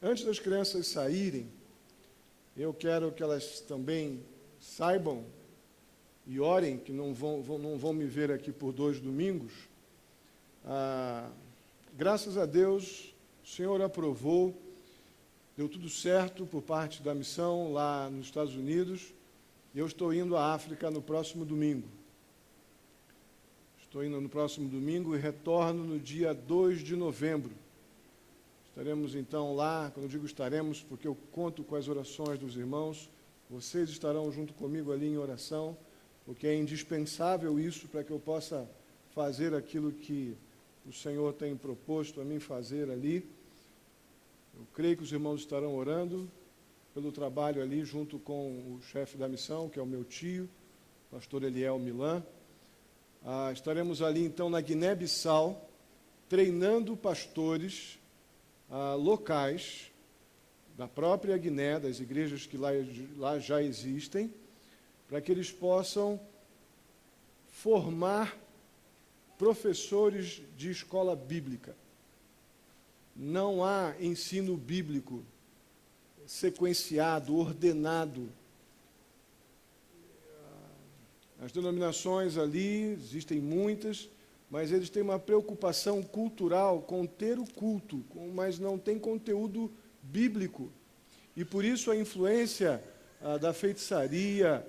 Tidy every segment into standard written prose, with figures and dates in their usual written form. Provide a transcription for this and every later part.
Antes das crianças saírem, eu quero que elas também saibam e orem, que não vão me ver aqui por 2 domingos. Graças a Deus, o Senhor aprovou, deu tudo certo por parte da missão lá nos Estados Unidos. Eu estou indo à África no próximo domingo. Estou indo no próximo domingo e retorno no dia 2 de novembro. Estaremos então lá, quando eu digo estaremos, porque eu conto com as orações dos irmãos, vocês estarão junto comigo ali em oração, porque é indispensável isso para que eu possa fazer aquilo que o Senhor tem proposto a mim fazer ali. Eu creio que os irmãos estarão orando pelo trabalho ali, junto com o chefe da missão, que é o meu tio, pastor Eliel Milan. Estaremos ali então na Guiné-Bissau, treinando pastores locais da própria Guiné, das igrejas que lá já existem, para que eles possam formar professores de escola bíblica. Não há ensino bíblico sequenciado, ordenado. As denominações ali, existem muitas, mas eles têm uma preocupação cultural com ter o culto, mas não tem conteúdo bíblico. E por isso a influência da feitiçaria,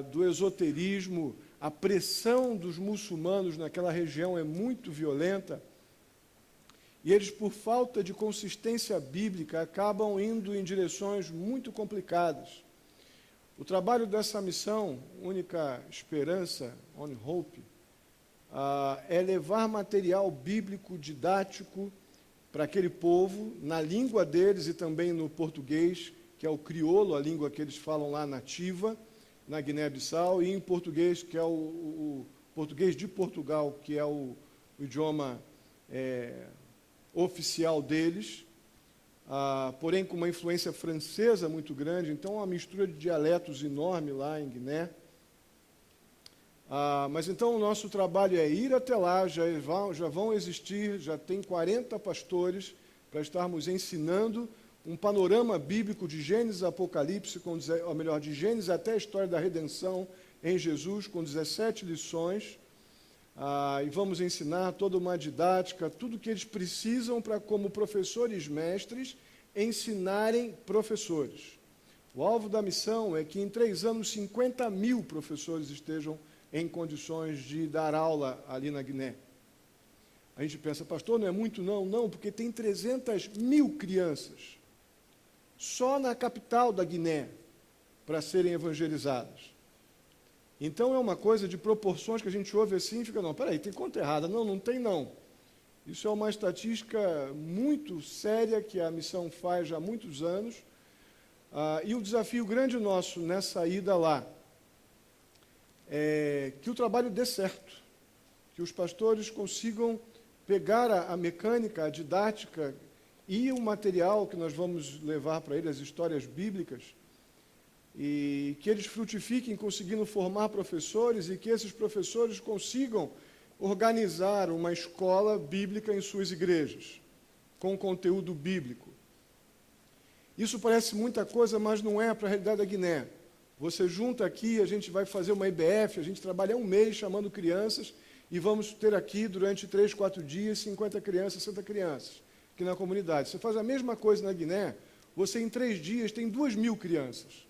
do esoterismo, a pressão dos muçulmanos naquela região é muito violenta. E eles, por falta de consistência bíblica, acabam indo em direções muito complicadas. O trabalho dessa missão, Única Esperança, Only Hope, é levar material bíblico didático para aquele povo, na língua deles e também no português, que é o crioulo, a língua que eles falam lá nativa, na Guiné-Bissau, e em português, que é o português de Portugal, que é o idioma oficial deles, porém com uma influência francesa muito grande, então uma mistura de dialetos enorme lá em Guiné. Mas então o nosso trabalho é ir até lá, já vão existir, já tem 40 pastores para estarmos ensinando um panorama bíblico de Gênesis a Apocalipse, ou melhor, de Gênesis até a história da redenção em Jesus, com 17 lições. E vamos ensinar toda uma didática, tudo que eles precisam para, como professores mestres, ensinarem professores. O alvo da missão é que em 3 anos 50.000 professores estejam em condições de dar aula ali na Guiné. A gente pensa, pastor, não é muito não? Não, porque tem 300.000 crianças só na capital da Guiné para serem evangelizadas. Então é uma coisa de proporções que a gente ouve assim e fica, não, peraí, tem conta errada. Não, não tem não. Isso é uma estatística muito séria que a missão faz já há muitos anos. E o desafio grande nosso nessa ida lá é que o trabalho dê certo, que os pastores consigam pegar a mecânica, a didática e o material que nós vamos levar para eles, as histórias bíblicas, e que eles frutifiquem conseguindo formar professores e que esses professores consigam organizar uma escola bíblica em suas igrejas, com conteúdo bíblico. Isso parece muita coisa, mas não é para a realidade da Guiné. Você junta aqui, a gente vai fazer uma IBF, a gente trabalha 1 mês chamando crianças e vamos ter aqui, durante 3, 4 dias, 50 crianças, 60 crianças, aqui na comunidade. Você faz a mesma coisa na Guiné, você em 3 dias tem 2.000 crianças.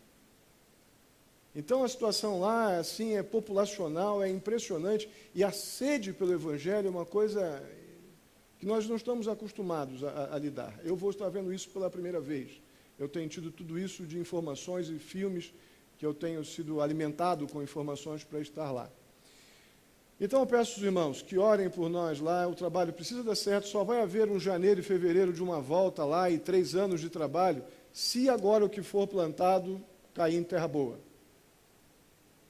Então a situação lá, assim, é populacional, é impressionante, e a sede pelo Evangelho é uma coisa que nós não estamos acostumados a lidar. Eu vou estar vendo isso pela primeira vez. Eu tenho tido tudo isso de informações e filmes que eu tenho sido alimentado com informações para estar lá. Então eu peço aos irmãos que orem por nós lá, o trabalho precisa dar certo, só vai haver um janeiro e fevereiro de uma volta lá e 3 anos de trabalho, se agora o que for plantado cair em terra boa.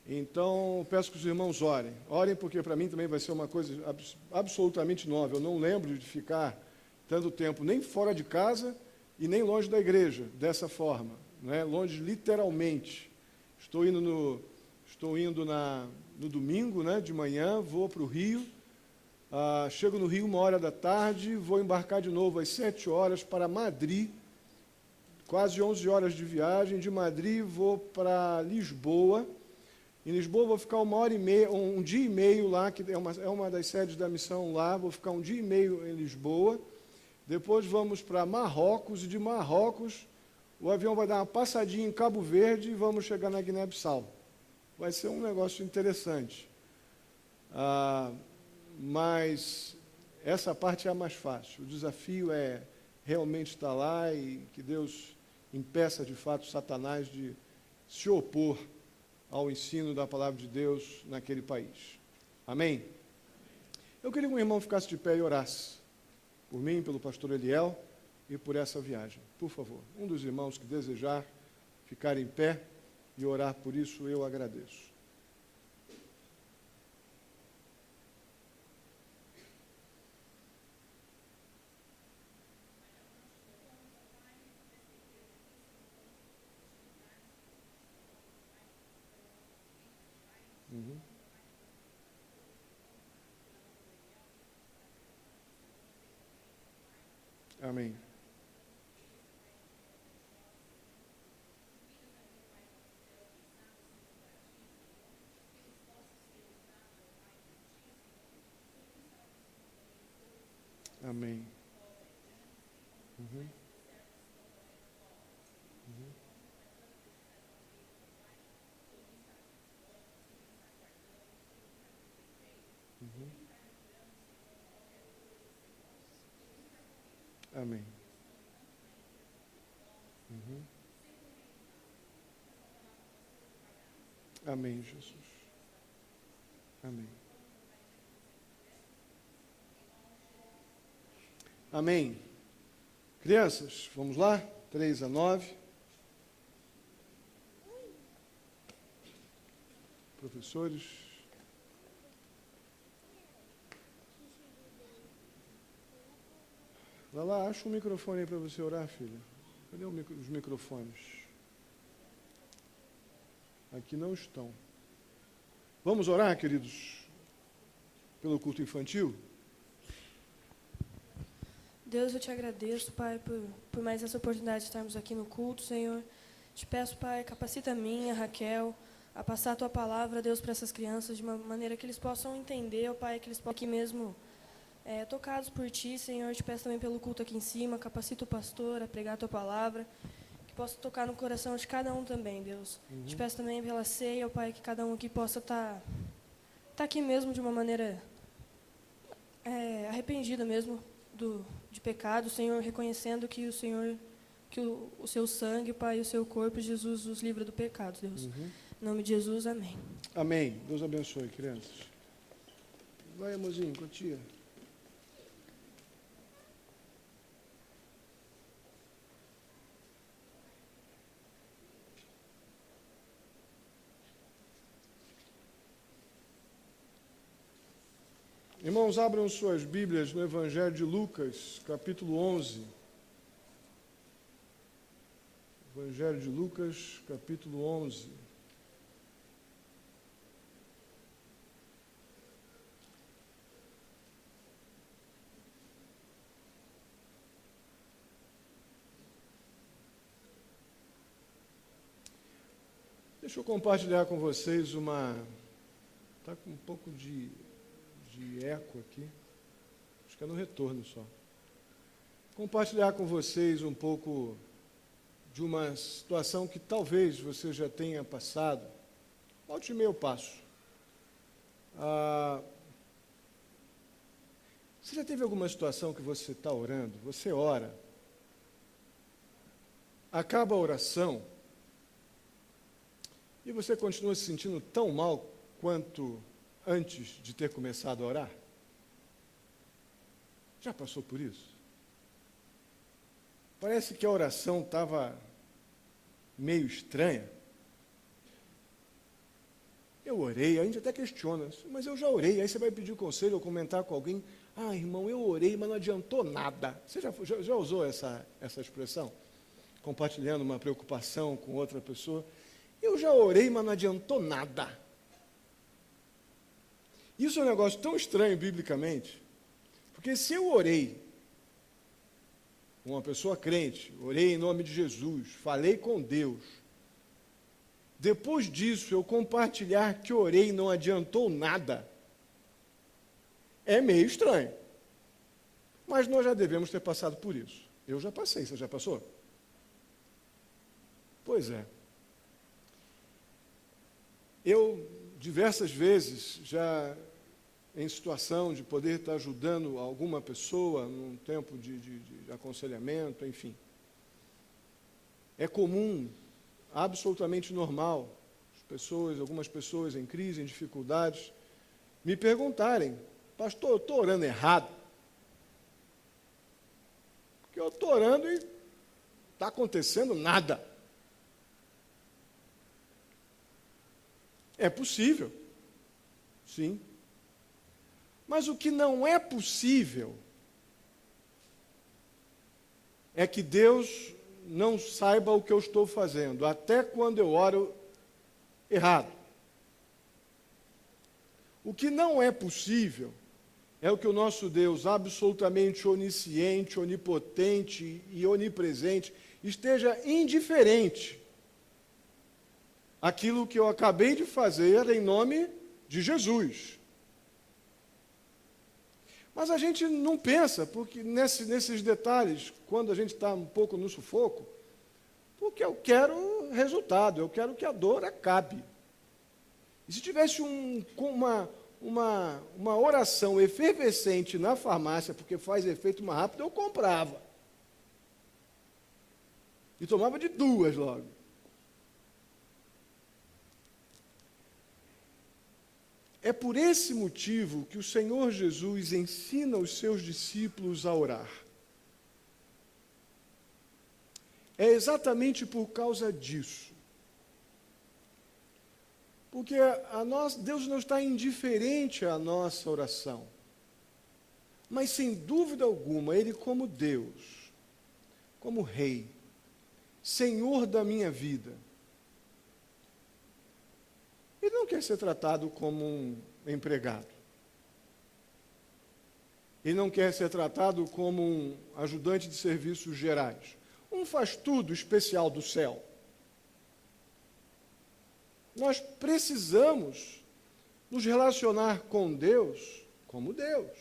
Então, peço que os irmãos orem. Orem porque para mim também vai ser uma coisa absolutamente nova. Eu não lembro de ficar tanto tempo nem fora de casa e nem longe da igreja, dessa forma, né? Longe literalmente. Estou indo no domingo, né, de manhã, vou para o Rio, chego no Rio 1h da tarde, vou embarcar de novo às 7 horas para Madrid, quase 11 horas de viagem. De Madrid vou para Lisboa. Em Lisboa vou ficar uma hora e meia, um dia e meio lá, que é uma das sedes da missão lá. Vou ficar um dia e meio em Lisboa. Depois vamos para Marrocos, e de Marrocos o avião vai dar uma passadinha em Cabo Verde e vamos chegar na Guiné-Bissau. Vai ser um negócio interessante. Mas essa parte é a mais fácil. O desafio é realmente estar lá e que Deus impeça de fato Satanás de se opor ao ensino da palavra de Deus naquele país. Amém? Eu queria que um irmão ficasse de pé e orasse por mim, pelo pastor Eliel e por essa viagem. Por favor, um dos irmãos que desejar ficar em pé e orar por isso, eu agradeço. Uhum. Amém. Amém. Uhum. Uhum. Amém. Uhum. Amém, Jesus. Amém. Amém. Crianças, vamos lá? 3-9. Professores. Vai lá, acha um microfone aí para você orar, filha. Cadê os microfones? Aqui não estão. Vamos orar, queridos, pelo culto infantil? Deus, eu te agradeço, Pai, por mais essa oportunidade de estarmos aqui no culto, Senhor. Te peço, Pai, capacita a mim, a Raquel, a passar a Tua palavra, Deus, para essas crianças, de uma maneira que eles possam entender, ó Pai, que eles possam aqui mesmo tocados por Ti, Senhor. Te peço também pelo culto aqui em cima, capacita o pastor a pregar a Tua palavra, que possa tocar no coração de cada um também, Deus. Uhum. Te peço também pela ceia, ó Pai, que cada um aqui possa estar aqui mesmo de uma maneira arrependida mesmo de pecado, Senhor, reconhecendo que o Senhor, que o seu sangue, Pai, e o seu corpo, Jesus, os livra do pecado, Deus. Uhum. Em nome de Jesus, amém. Amém. Deus abençoe, crianças. Vai, amorzinho, com a tia. Irmãos, abram suas Bíblias no Evangelho de Lucas, capítulo 11. Evangelho de Lucas, capítulo 11. Deixa eu compartilhar com vocês Está com um pouco de eco aqui. Acho que é no retorno só. Compartilhar com vocês um pouco de uma situação que talvez você já tenha passado. Volte e meio passo. Você já teve alguma situação que você está orando, você ora, acaba a oração e você continua se sentindo tão mal quanto antes de ter começado a orar? Já passou por isso? Parece que a oração estava meio estranha. Eu orei, a gente até questiona, mas eu já orei. Aí você vai pedir conselho ou comentar com alguém: ah, irmão, eu orei, mas não adiantou nada. Você já usou essa expressão? Compartilhando uma preocupação com outra pessoa. Eu já orei, mas não adiantou nada. Isso é um negócio tão estranho biblicamente, porque se eu orei uma pessoa crente, orei em nome de Jesus, falei com Deus. Depois disso, eu compartilhar que orei não adiantou nada. É meio estranho. Mas nós já devemos ter passado por isso. Eu já passei, você já passou? Pois é. Eu, diversas vezes, já em situação de poder estar ajudando alguma pessoa num tempo de aconselhamento, enfim. É comum, absolutamente normal, algumas pessoas em crise, em dificuldades, me perguntarem: pastor, eu estou orando errado? Porque eu estou orando e não está acontecendo nada. É possível, sim. Mas o que não é possível é que Deus não saiba o que eu estou fazendo, até quando eu oro errado. O que não é possível é o que o nosso Deus, absolutamente onisciente, onipotente e onipresente, esteja indiferente àquilo que eu acabei de fazer em nome de Jesus. Mas a gente não pensa porque nesses detalhes, quando a gente está um pouco no sufoco, porque eu quero resultado, eu quero que a dor acabe. E se tivesse uma oração efervescente na farmácia, porque faz efeito mais rápido, eu comprava. E tomava de 2 logo. É por esse motivo que o Senhor Jesus ensina os seus discípulos a orar. É exatamente por causa disso. Porque Deus não está indiferente à nossa oração. Mas, sem dúvida alguma, Ele, como Deus, como Rei, Senhor da minha vida, Ele não quer ser tratado como um empregado. Ele não quer ser tratado como um ajudante de serviços gerais. Um faz-tudo especial do céu. Nós precisamos nos relacionar com Deus como Deus.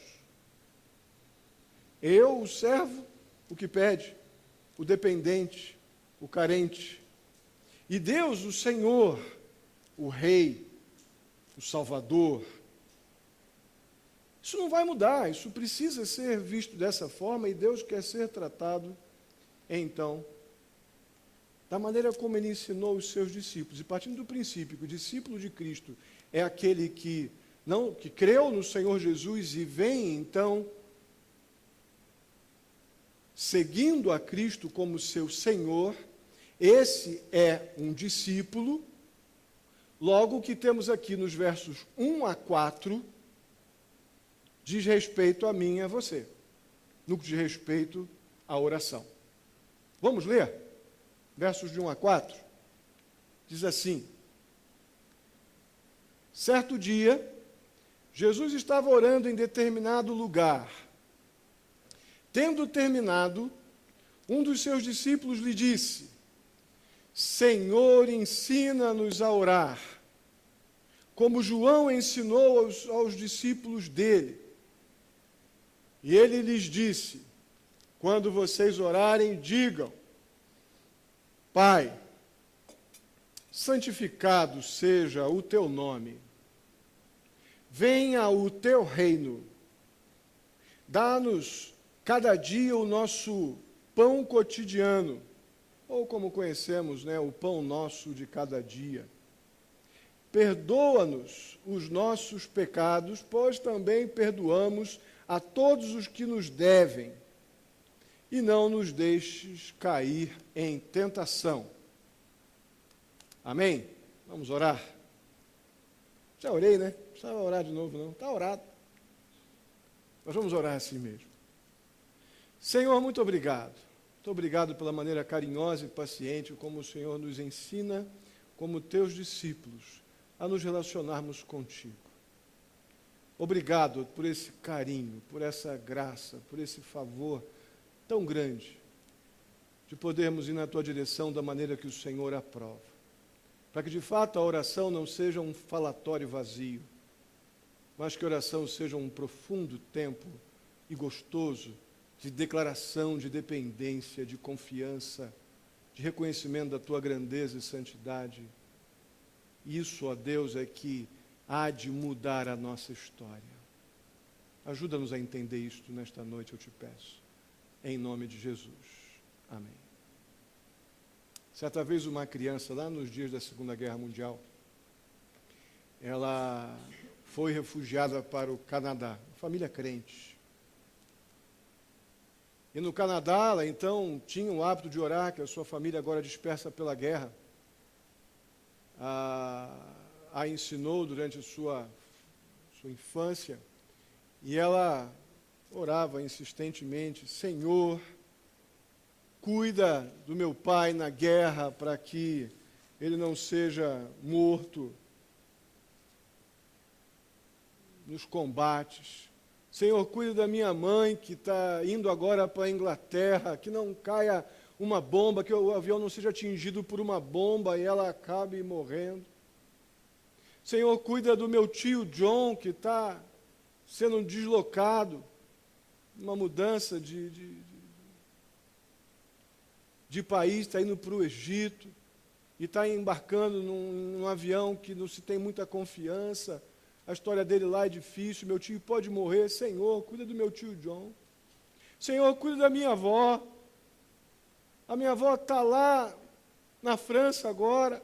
Eu, o servo, o que pede, o dependente, o carente. E Deus, o Senhor, o Rei, o Salvador. Isso não vai mudar, isso precisa ser visto dessa forma e Deus quer ser tratado, então, da maneira como Ele ensinou os seus discípulos. E partindo do princípio que o discípulo de Cristo é aquele que creu no Senhor Jesus e vem, então, seguindo a Cristo como seu Senhor, esse é um discípulo. Logo, o que temos aqui nos versos 1 a 4 diz respeito a mim e a você, no que diz respeito à oração. Vamos ler? Versos de 1 a 4. Diz assim: certo dia, Jesus estava orando em determinado lugar. Tendo terminado, um dos seus discípulos lhe disse: Senhor, ensina-nos a orar, como João ensinou aos discípulos dele. E ele lhes disse: quando vocês orarem, digam: Pai, santificado seja o teu nome, venha o teu reino, dá-nos cada dia o nosso pão cotidiano, ou como conhecemos, o pão nosso de cada dia. Perdoa-nos os nossos pecados, pois também perdoamos a todos os que nos devem, e não nos deixes cair em tentação. Amém? Vamos orar? Já orei, né? Não precisava orar de novo, não. Está orado. Nós vamos orar assim mesmo. Senhor, muito obrigado. Muito obrigado pela maneira carinhosa e paciente como o Senhor nos ensina, como teus discípulos, a nos relacionarmos contigo. Obrigado por esse carinho, por essa graça, por esse favor tão grande de podermos ir na tua direção da maneira que o Senhor aprova. Para que de fato a oração não seja um falatório vazio, mas que a oração seja um profundo tempo e gostoso de declaração, de dependência, de confiança, de reconhecimento da tua grandeza e santidade. Isso, ó Deus, é que há de mudar a nossa história. Ajuda-nos a entender isto nesta noite, eu te peço. Em nome de Jesus. Amém. Certa vez uma criança, lá nos dias da Segunda Guerra Mundial, ela foi refugiada para o Canadá, família crente. E no Canadá, ela então tinha o hábito de orar, que a sua família agora dispersa pela guerra, a ensinou durante a sua infância, e ela orava insistentemente: Senhor, cuida do meu pai na guerra para que ele não seja morto nos combates. Senhor, cuida da minha mãe que está indo agora para a Inglaterra, que não caia uma bomba, que o avião não seja atingido por uma bomba e ela acabe morrendo. Senhor, cuida do meu tio John, que está sendo deslocado, uma mudança de país, está indo para o Egito, e está embarcando num avião que não se tem muita confiança. A história dele lá é difícil, meu tio pode morrer. Senhor, cuida do meu tio John. Senhor, cuida da minha avó. A minha avó está lá na França agora.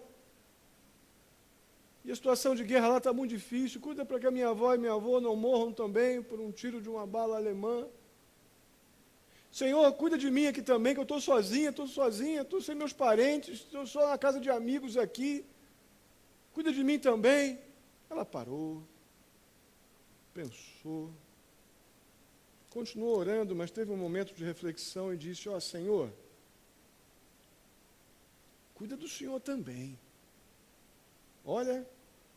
E a situação de guerra lá está muito difícil. Cuida para que a minha avó e meu avô não morram também por um tiro de uma bala alemã. Senhor, cuida de mim aqui também, que eu estou sozinha, estou sem meus parentes, estou só na casa de amigos aqui. Cuida de mim também. Ela parou, pensou, continuou orando, mas teve um momento de reflexão e disse: ó, Senhor, cuida do Senhor também. Olha,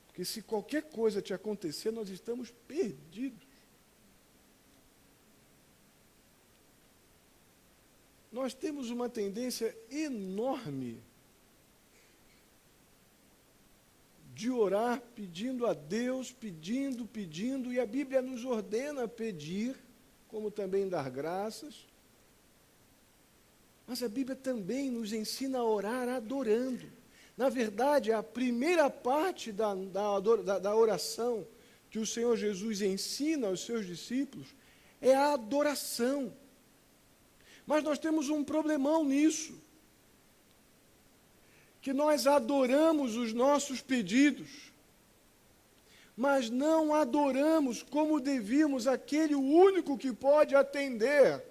porque se qualquer coisa te acontecer, nós estamos perdidos. Nós temos uma tendência enorme de orar pedindo a Deus, pedindo, e a Bíblia nos ordena pedir, como também dar graças. Mas a Bíblia também nos ensina a orar adorando. Na verdade, a primeira parte da oração que o Senhor Jesus ensina aos seus discípulos é a adoração. Mas nós temos um problemão nisso, que nós adoramos os nossos pedidos, mas não adoramos como devíamos aquele único que pode atender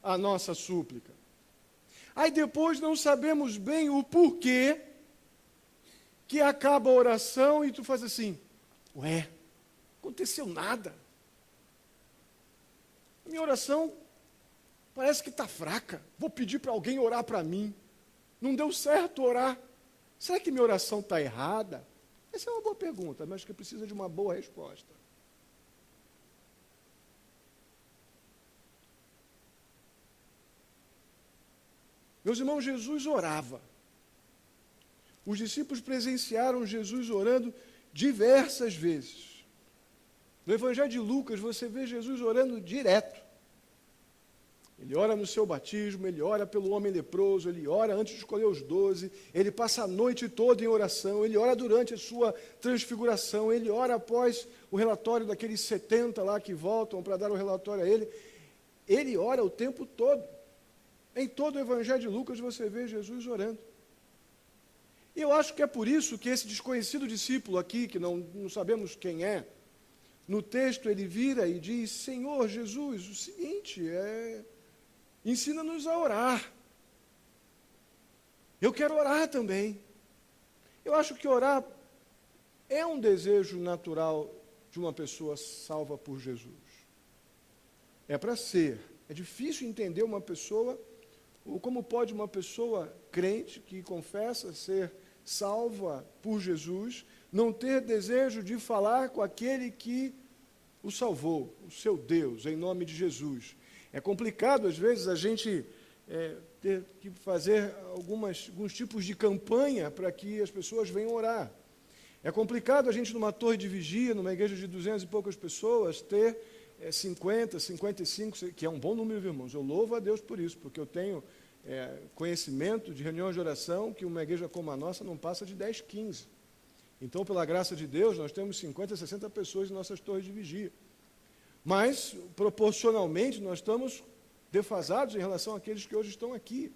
a nossa súplica. Aí depois não sabemos bem o porquê que acaba a oração e tu faz assim: ué, aconteceu nada. A minha oração parece que está fraca. Vou pedir para alguém orar para mim. Não deu certo orar. Será que minha oração está errada? Essa é uma boa pergunta, mas que precisa de uma boa resposta. Meus irmãos, Jesus orava. Os discípulos presenciaram Jesus orando diversas vezes. No Evangelho de Lucas, você vê Jesus orando direto. Ele ora no seu batismo, ele ora pelo homem leproso, ele ora antes de escolher os 12, ele passa a noite toda em oração, ele ora durante a sua transfiguração, ele ora após o relatório daqueles 70 lá que voltam para dar o relatório a ele. Ele ora o tempo todo. Em todo o Evangelho de Lucas você vê Jesus orando. E eu acho que é por isso que esse desconhecido discípulo aqui, que não sabemos quem é, no texto ele vira e diz: Senhor Jesus, o seguinte, ensina-nos a orar. Eu quero orar também. Eu acho que orar é um desejo natural de uma pessoa salva por Jesus. É para ser. É difícil entender uma pessoa, ou como pode uma pessoa crente que confessa ser salva por Jesus não ter desejo de falar com aquele que o salvou, o seu Deus, em nome de Jesus. É complicado, às vezes, a gente ter que fazer alguns tipos de campanha para que as pessoas venham orar. É complicado a gente, numa torre de vigia, numa igreja de 200 e poucas pessoas, ter 50, 55, que é um bom número, irmãos. Eu louvo a Deus por isso, porque eu tenho conhecimento de reuniões de oração que uma igreja como a nossa não passa de 10, 15. Então, pela graça de Deus, nós temos 50, 60 pessoas em nossas torres de vigia. Mas, proporcionalmente, nós estamos defasados em relação àqueles que hoje estão aqui.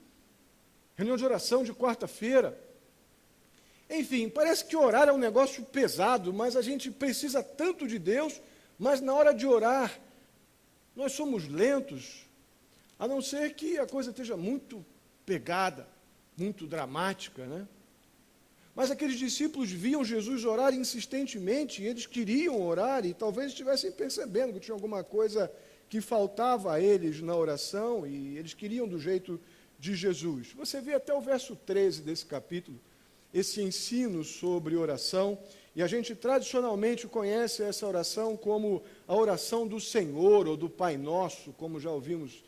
Reunião de oração de quarta-feira. Enfim, parece que orar é um negócio pesado, mas a gente precisa tanto de Deus, mas na hora de orar, nós somos lentos, a não ser que a coisa esteja muito pegada, muito dramática, né? Mas aqueles discípulos viam Jesus orar insistentemente, e eles queriam orar, e talvez estivessem percebendo que tinha alguma coisa que faltava a eles na oração, e eles queriam do jeito de Jesus. Você vê até o verso 13 desse capítulo, esse ensino sobre oração, e a gente tradicionalmente conhece essa oração como a oração do Senhor, ou do Pai Nosso, como já ouvimos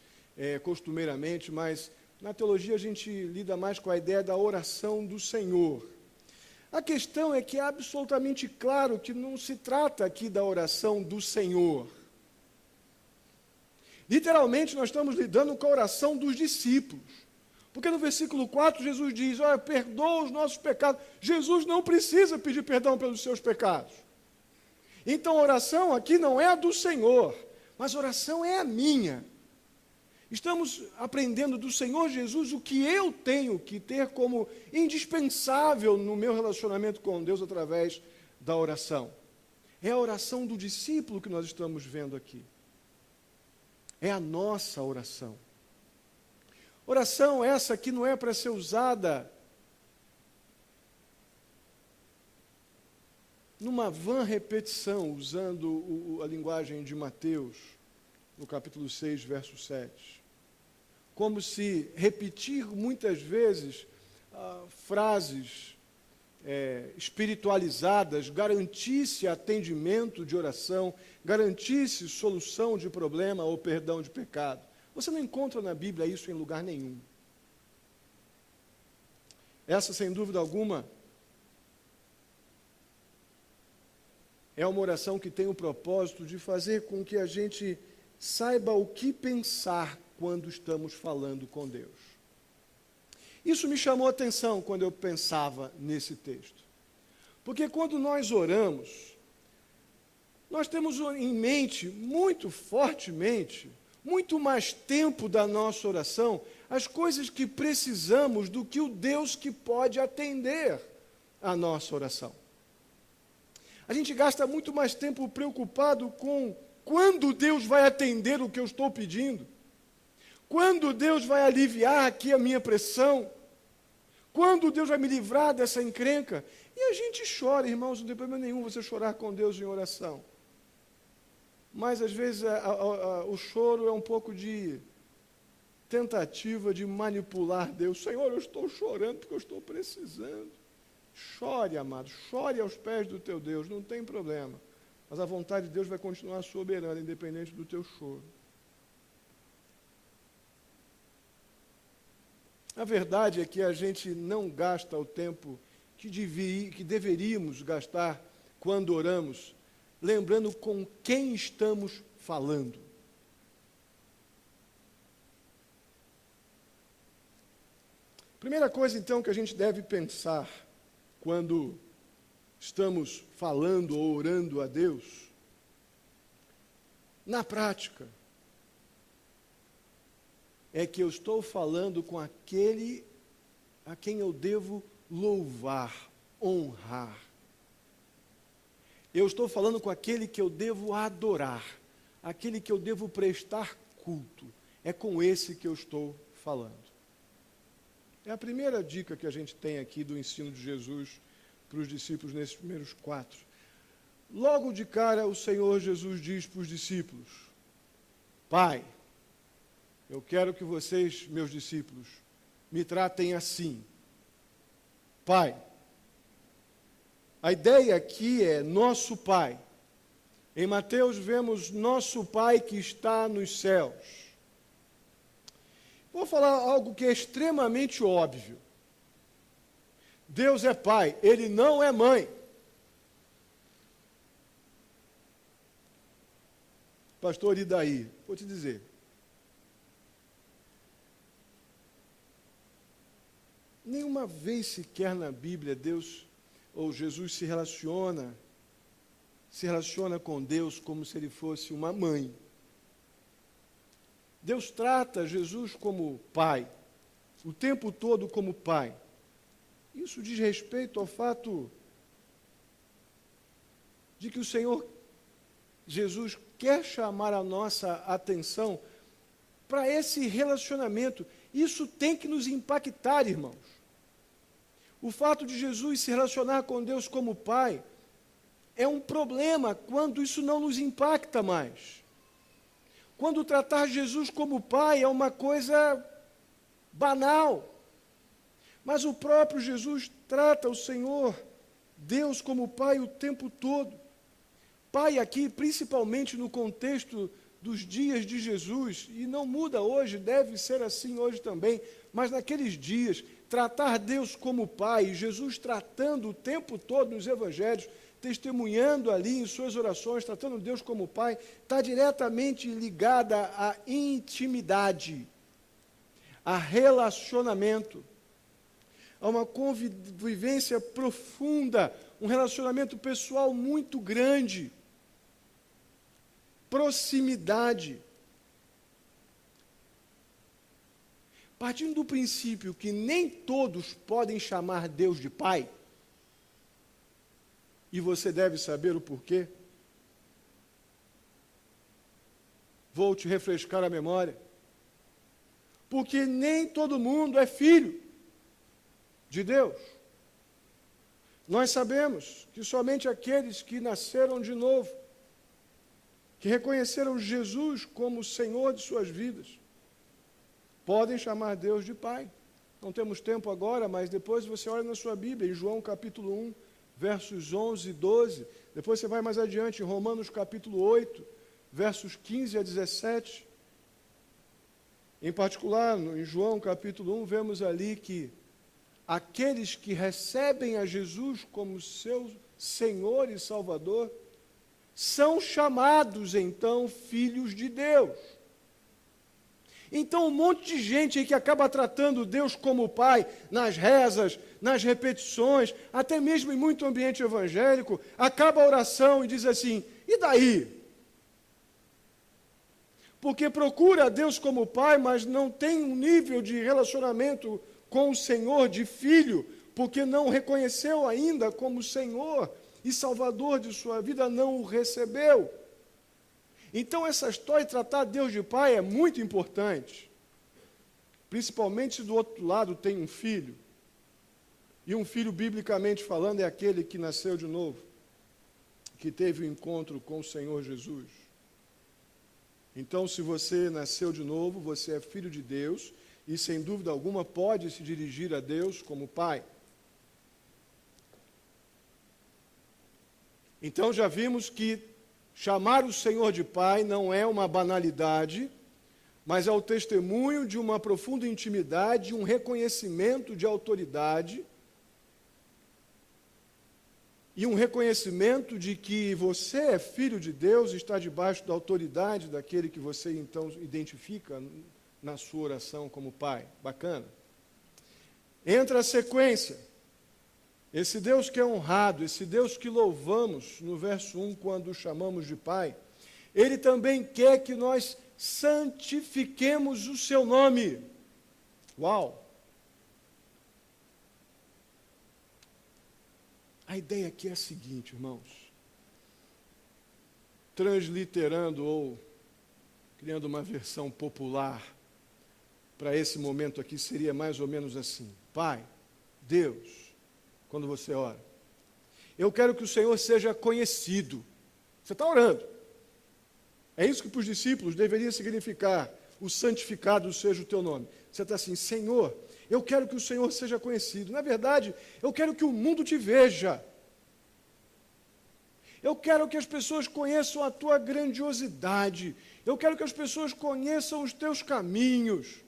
costumeiramente, mas na teologia a gente lida mais com a ideia da oração do Senhor. A questão é que é absolutamente claro que não se trata aqui da oração do Senhor. Literalmente, nós estamos lidando com a oração dos discípulos. Porque no versículo 4, Jesus diz, olha, perdoa os nossos pecados. Jesus não precisa pedir perdão pelos seus pecados. Então, a oração aqui não é a do Senhor, mas a oração é a minha. Estamos aprendendo do Senhor Jesus o que eu tenho que ter como indispensável no meu relacionamento com Deus através da oração. É a oração do discípulo que nós estamos vendo aqui. É a nossa oração. Oração essa que não é para ser usada numa vã repetição, usando a linguagem de Mateus, no capítulo 6, verso 7. Como se repetir muitas vezes frases espiritualizadas garantisse atendimento de oração, garantisse solução de problema ou perdão de pecado. Você não encontra na Bíblia isso em lugar nenhum. Essa, sem dúvida alguma, é uma oração que tem o propósito de fazer com que a gente saiba o que pensar quando estamos falando com Deus. Isso me chamou a atenção quando eu pensava nesse texto. Porque quando nós oramos, nós temos em mente, muito fortemente, muito mais tempo da nossa oração, as coisas que precisamos do que o Deus que pode atender a nossa oração. A gente gasta muito mais tempo preocupado com quando Deus vai atender o que eu estou pedindo, quando Deus vai aliviar aqui a minha pressão, quando Deus vai me livrar dessa encrenca. E a gente chora, irmãos, não tem problema nenhum você chorar com Deus em oração. Mas, às vezes, o choro é um pouco de tentativa de manipular Deus. Senhor, eu estou chorando porque eu estou precisando. Chore, amado, chore aos pés do teu Deus, não tem problema. Mas a vontade de Deus vai continuar soberana, independente do teu choro. A verdade é que a gente não gasta o tempo que deveríamos gastar quando oramos, lembrando com quem estamos falando. Primeira coisa, então, que a gente deve pensar quando estamos falando ou orando a Deus, na prática, é que eu estou falando com aquele a quem eu devo louvar, honrar. Eu estou falando com aquele que eu devo adorar, aquele que eu devo prestar culto. É com esse que eu estou falando. É a primeira dica que a gente tem aqui do ensino de Jesus para os discípulos nesses primeiros 4. Logo de cara, o Senhor Jesus diz para os discípulos, Pai, eu quero que vocês, meus discípulos, me tratem assim. Pai. A ideia aqui é nosso Pai. Em Mateus vemos nosso Pai que está nos céus. Vou falar algo que é extremamente óbvio. Deus é pai, ele não é mãe. Pastor, e daí? Vou te dizer. Nenhuma vez sequer na Bíblia Deus ou Jesus se relaciona com Deus como se ele fosse uma mãe. Deus trata Jesus como pai, o tempo todo como pai. Isso diz respeito ao fato de que o Senhor Jesus quer chamar a nossa atenção para esse relacionamento. Isso tem que nos impactar, irmãos. O fato de Jesus se relacionar com Deus como pai é um problema quando isso não nos impacta mais. Quando tratar Jesus como pai é uma coisa banal. Mas o próprio Jesus trata o Senhor, Deus, como pai o tempo todo. Pai aqui, principalmente no contexto dos dias de Jesus, e não muda hoje, deve ser assim hoje também, mas naqueles dias, tratar Deus como pai, Jesus tratando o tempo todo nos evangelhos, testemunhando ali em suas orações, tratando Deus como pai, está diretamente ligada à intimidade, a relacionamento, a uma convivência profunda, um relacionamento pessoal muito grande, proximidade. Partindo do princípio que nem todos podem chamar Deus de pai, e você deve saber o porquê, vou te refrescar a memória. Porque nem todo mundo é filho de Deus. Nós sabemos que somente aqueles que nasceram de novo, que reconheceram Jesus como Senhor de suas vidas, podem chamar Deus de Pai. Não temos tempo agora, mas depois você olha na sua Bíblia, em João capítulo 1, versos 11 e 12. Depois você vai mais adiante, em Romanos capítulo 8, versos 15 a 17. Em particular, em João capítulo 1, vemos ali que aqueles que recebem a Jesus como seu Senhor e Salvador são chamados, então, filhos de Deus. Então, um monte de gente aí que acaba tratando Deus como Pai nas rezas, nas repetições, até mesmo em muito ambiente evangélico, acaba a oração e diz assim, e daí? Porque procura Deus como Pai, mas não tem um nível de relacionamento com o Senhor de filho, porque não o reconheceu ainda como Senhor e Salvador de sua vida, não o recebeu. Então, essa história de tratar Deus de pai é muito importante, principalmente se do outro lado tem um filho, e um filho, biblicamente falando, é aquele que nasceu de novo, que teve o encontro com o Senhor Jesus. Então, se você nasceu de novo, você é filho de Deus, e sem dúvida alguma pode se dirigir a Deus como pai. Então, já vimos que chamar o Senhor de Pai não é uma banalidade, mas é o testemunho de uma profunda intimidade, um reconhecimento de autoridade e um reconhecimento de que você é filho de Deus e está debaixo da autoridade daquele que você então identifica na sua oração como Pai. Bacana? Entra a sequência. Esse Deus que é honrado, esse Deus que louvamos no verso 1, quando o chamamos de Pai, Ele também quer que nós santifiquemos o seu nome. Uau! A ideia aqui é a seguinte, irmãos. Transliterando ou criando uma versão popular para esse momento aqui, seria mais ou menos assim. Pai, Deus, quando você ora, eu quero que o Senhor seja conhecido. Você está orando. É isso que para os discípulos deveria significar, o santificado seja o teu nome. Você está assim, Senhor, eu quero que o Senhor seja conhecido. Na verdade, eu quero que o mundo te veja. Eu quero que as pessoas conheçam a tua grandiosidade. Eu quero que as pessoas conheçam os teus caminhos.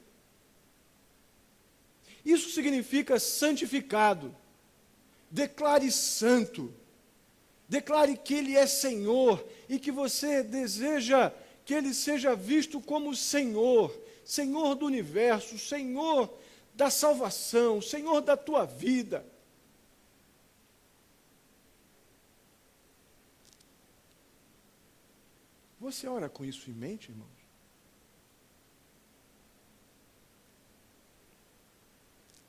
Isso significa santificado. Declare santo. Declare que Ele é Senhor e que você deseja que Ele seja visto como Senhor, Senhor do universo, Senhor da salvação, Senhor da tua vida. Você ora com isso em mente, irmãos?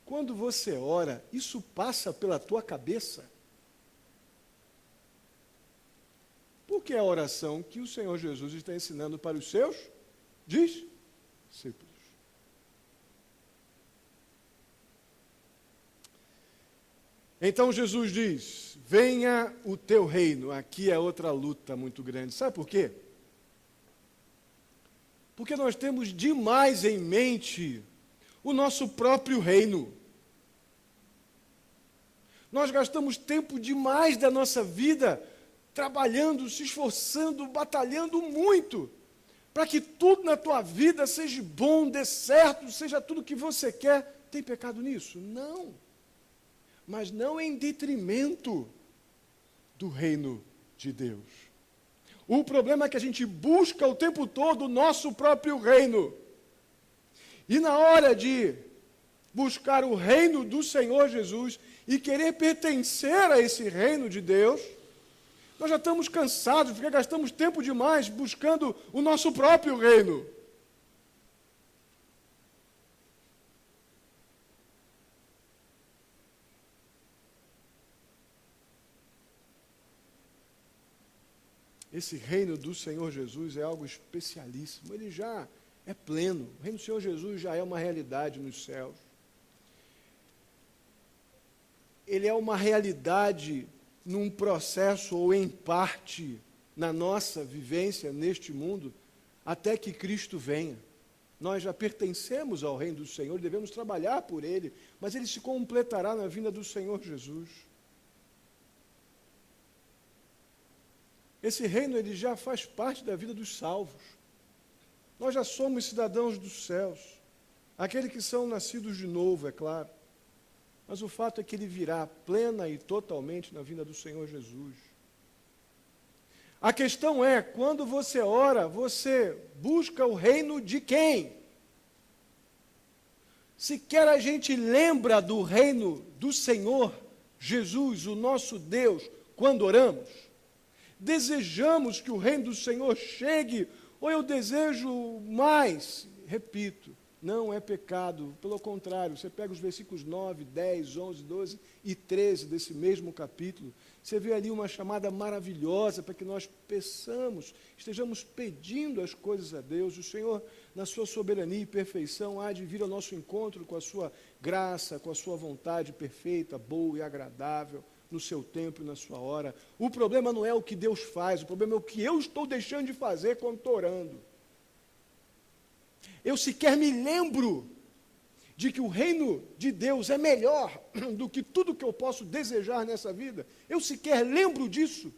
Quando você ora, isso passa pela tua cabeça? Porque é a oração que o Senhor Jesus está ensinando para os seus discípulos. Então Jesus diz: venha o teu reino. Aqui é outra luta muito grande. Sabe por quê? Porque nós temos demais em mente o nosso próprio reino. Nós gastamos tempo demais da nossa vida trabalhando, se esforçando, batalhando muito, para que tudo na tua vida seja bom, dê certo, seja tudo o que você quer. Tem pecado nisso? Não. Mas não em detrimento do reino de Deus. O problema é que a gente busca o tempo todo o nosso próprio reino. E na hora de buscar o reino do Senhor Jesus e querer pertencer a esse reino de Deus, nós já estamos cansados, porque gastamos tempo demais buscando o nosso próprio reino. Esse reino do Senhor Jesus é algo especialíssimo, ele já é pleno. O reino do Senhor Jesus já é uma realidade nos céus. Ele é uma realidade num processo ou em parte na nossa vivência neste mundo, até que Cristo venha. Nós já pertencemos ao reino do Senhor, devemos trabalhar por ele, mas ele se completará na vinda do Senhor Jesus. Esse reino ele já faz parte da vida dos salvos. Nós já somos cidadãos dos céus, aqueles que são nascidos de novo, é claro. Mas o fato é que ele virá plena e totalmente na vinda do Senhor Jesus. A questão é, quando você ora, você busca o reino de quem? Sequer a gente lembra do reino do Senhor Jesus, o nosso Deus, quando oramos? Desejamos que o reino do Senhor chegue, ou eu desejo mais? Repito, não é pecado, pelo contrário, você pega os versículos 9, 10, 11, 12 e 13 desse mesmo capítulo, você vê ali uma chamada maravilhosa para que nós peçamos, estejamos pedindo as coisas a Deus. O Senhor, na sua soberania e perfeição, há de vir ao nosso encontro com a sua graça, com a sua vontade perfeita, boa e agradável, no seu tempo e na sua hora. O problema não é o que Deus faz, o problema é o que eu estou deixando de fazer quando estou orando. Eu sequer me lembro de que o reino de Deus é melhor do que tudo que eu posso desejar nessa vida. Eu sequer lembro disso.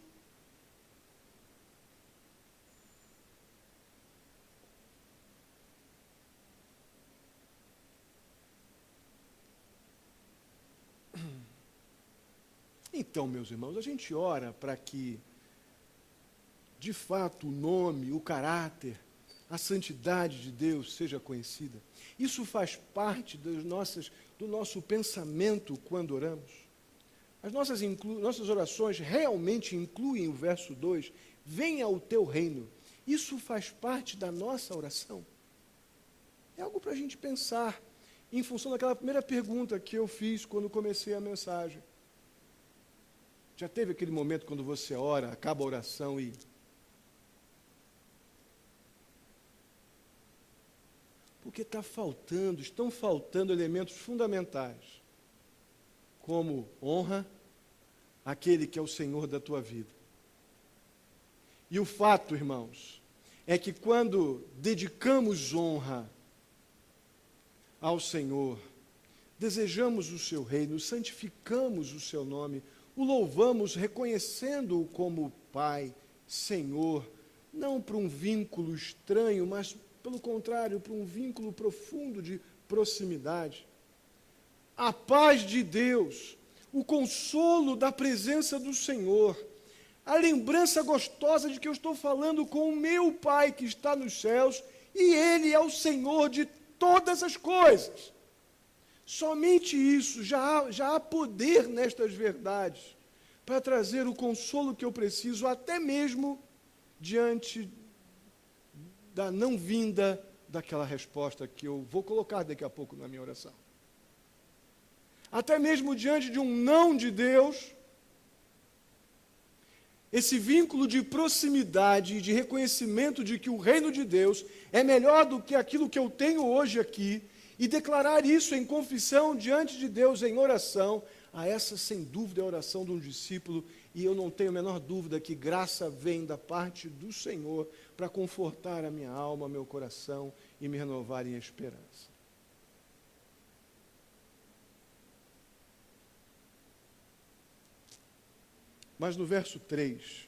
Então, meus irmãos, a gente ora para que, de fato, o nome, o caráter, a santidade de Deus seja conhecida. Isso faz parte do nosso pensamento quando oramos. As nossas orações realmente incluem o verso 2, venha o teu reino. Isso faz parte da nossa oração. É algo para a gente pensar, em função daquela primeira pergunta que eu fiz quando comecei a mensagem. Já teve aquele momento quando você ora, acaba a oração e... Porque estão faltando elementos fundamentais, como honra àquele que é o Senhor da tua vida. E o fato, irmãos, é que quando dedicamos honra ao Senhor, desejamos o seu reino, santificamos o seu nome, o louvamos reconhecendo-o como Pai, Senhor, não para um vínculo estranho, mas, pelo contrário, para um vínculo profundo de proximidade. a paz de Deus, o consolo da presença do Senhor, a lembrança gostosa de que eu estou falando com o meu Pai que está nos céus, e Ele é o Senhor de todas as coisas. Somente isso, já há poder nestas verdades, para trazer o consolo que eu preciso, até mesmo diante da não vinda daquela resposta que eu vou colocar daqui a pouco na minha oração. Até mesmo diante de um não de Deus, esse vínculo de proximidade e de reconhecimento de que o reino de Deus é melhor do que aquilo que eu tenho hoje aqui, e declarar isso em confissão diante de Deus, em oração, essa, sem dúvida, é a oração de um discípulo, e eu não tenho a menor dúvida que graça vem da parte do Senhor para confortar a minha alma, meu coração e me renovar em esperança. Mas no verso 3,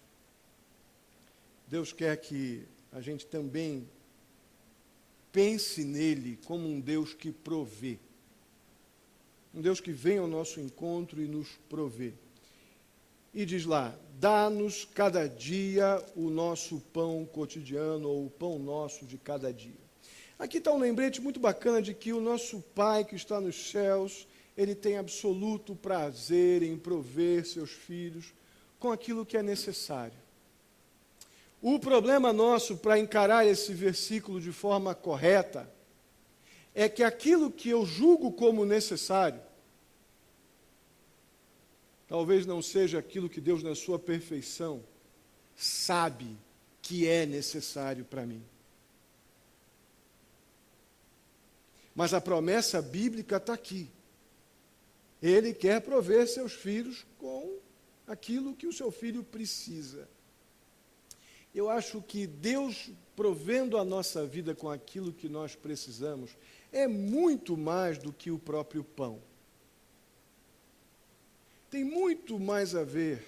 Deus quer que a gente também pense nele como um Deus que provê. Um Deus que vem ao nosso encontro e nos provê. E diz lá, dá-nos cada dia o nosso pão cotidiano, ou o pão nosso de cada dia. Aqui está um lembrete muito bacana de que o nosso Pai que está nos céus, Ele tem absoluto prazer em prover seus filhos com aquilo que é necessário. O problema nosso para encarar esse versículo de forma correta é que aquilo que eu julgo como necessário, talvez não seja aquilo que Deus, na sua perfeição, sabe que é necessário para mim. Mas a promessa bíblica está aqui. Ele quer prover seus filhos com aquilo que o seu filho precisa. Eu acho que Deus provendo a nossa vida com aquilo que nós precisamos é muito mais do que o próprio pão. Tem muito mais a ver